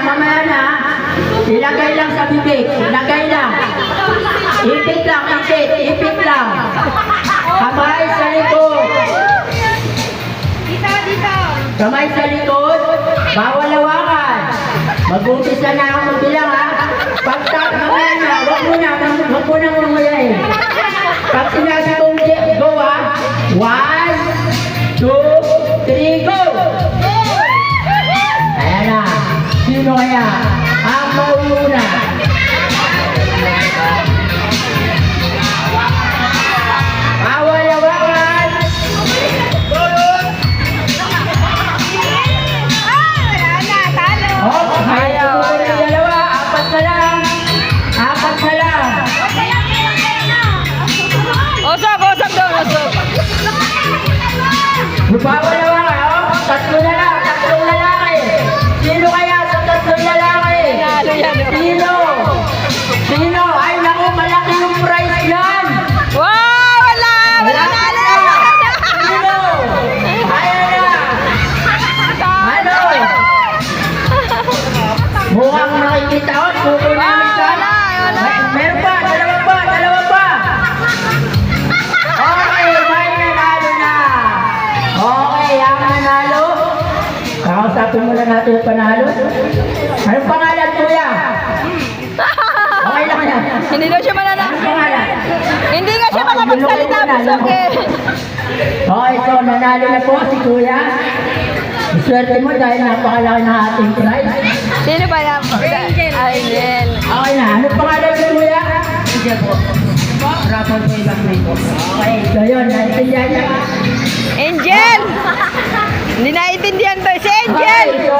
mamaya na. Ilagay lang sa bibig, ilagay lang. Ipit lang, ipit lang. Kamay sa likod. Dito. Kamay sa likod, bawal hawakan. Mag-umpisa na ako magbilang ha. Pagkat mamaya na, wag mo na mamayain. Pag sinabi kong go ha, 1, 2, 3, go! Ayan na. Sino kaya ang mauuna? Bawal hawakan. Oh, ayaw. Dalawa, apat na lang. Usap doon, usap. Bawal hawakan. Oh, tatlo na lang. Tatlong lalaki. Sino kaya sa tatlong lalaki? Nanalo yan. Sino? Ay, naku, malaki yung prize yan. Wow, wala na. Sino? Ayan na. Ano? Mukhang nakikita ko. Tuto namin ka. Wala. Meron pa. Dalawa pa. Okay, may nanalo na. Okay, ang nanalo. Kakausapin mo na natin yung panalo. Anong pangalan, kuya? Okay lang yan. Hindi daw siya manana. Anong pangalan? Hindi nga siya makapagsalita. Okay. Okay, so nanalo na po si kuya. Swerte mo dahil napakalaki ng ating prize. Sino ba yan? Angel. Okay na, anong pangalan ni kuya? Angel po. Rapol po ibang po. Okay, so yun, naintindihan niya. Angel! Hindi naiintindihan to. Si Angel! Okay, so